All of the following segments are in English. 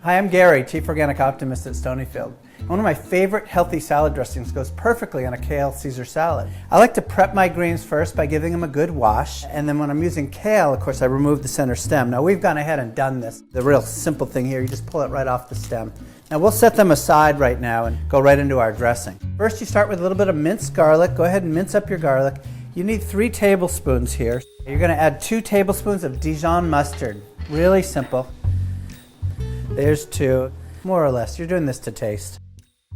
Hi, I'm Gary, Chief Organic Optimist at Stonyfield. One of my favorite healthy salad dressings goes perfectly on a Kale Caesar salad. I like to prep my greens first by giving them a good wash, and then when I'm using kale, of course, I remove the center stem. Now we've gone ahead and done this. The real simple thing here, you just pull it right off the stem. Now we'll set them aside right now and go right into our dressing. First, you start with a little bit of minced garlic. Go ahead and mince up your garlic. You need 3 tablespoons here. You're going to add 2 tablespoons of Dijon mustard. Really simple. There's 2, more or less. You're doing this to taste.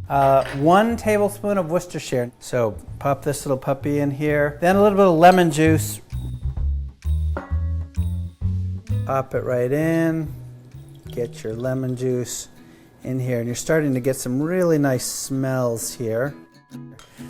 1 tablespoon of Worcestershire. So pop this little puppy in here. Then a little bit of lemon juice. Pop it right in. Get your lemon juice in here. And you're starting to get some really nice smells here.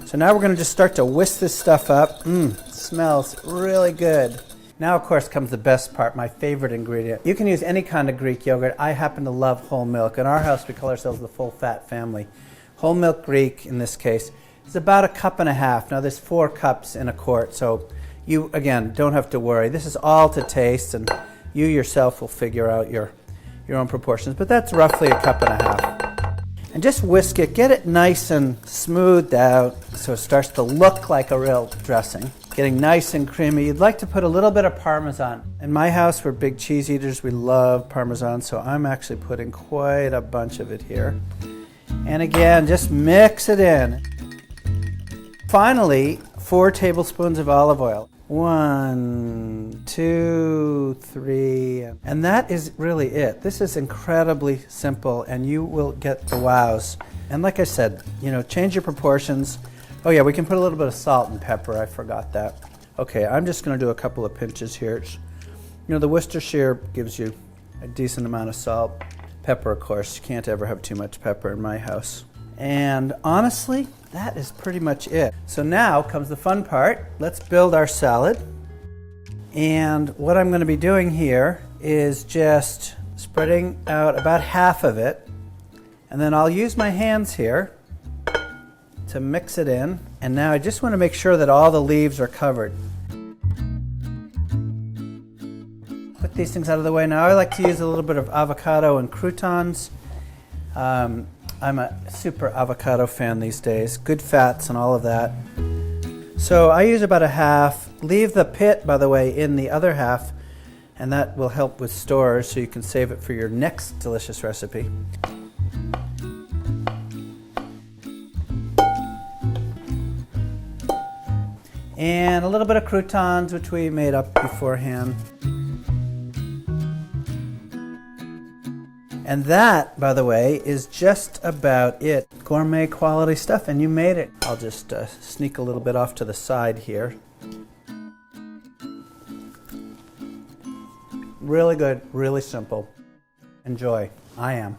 So now we're going to just start to whisk this stuff up. Smells really good. Now, of course, comes the best part, my favorite ingredient. You can use any kind of Greek yogurt. I happen to love whole milk. In our house, we call ourselves the full fat family. Whole milk Greek, in this case, is about 1.5 cups. Now, there's 4 cups in a quart, so you, again, don't have to worry. This is all to taste, and you yourself will figure out your own proportions. But that's roughly 1.5 cups. And just whisk it. Get it nice and smoothed out so it starts to look like a real dressing. Getting nice and creamy. You'd like to put a little bit of Parmesan. In my house, we're big cheese eaters. We love Parmesan, so I'm actually putting quite a bunch of it here. And again, just mix it in. Finally, 4 tablespoons of olive oil. 1, 2, 3, and that is really it. This is incredibly simple, and you will get the wows. And like I said, change your proportions. Oh yeah, we can put a little bit of salt and pepper. I forgot that. Okay, I'm just going to do a couple of pinches here. The Worcestershire gives you a decent amount of salt. Pepper, of course. You can't ever have too much pepper in my house. And honestly, that is pretty much it. So now comes the fun part. Let's build our salad. And what I'm going to be doing here is just spreading out about half of it. And then I'll use my hands here to mix it in. And now I just want to make sure that all the leaves are covered. Put these things out of the way. Now I like to use a little bit of avocado and croutons. I'm a super avocado fan these days. Good fats and all of that. So I use about 1/2. Leave the pit, by the way, in the other half, and that will help with stores so you can save it for your next delicious recipe. And a little bit of croutons, which we made up beforehand. And that, by the way, is just about it. Gourmet quality stuff, and you made it. I'll just sneak a little bit off to the side here. Really good, really simple. Enjoy. I am.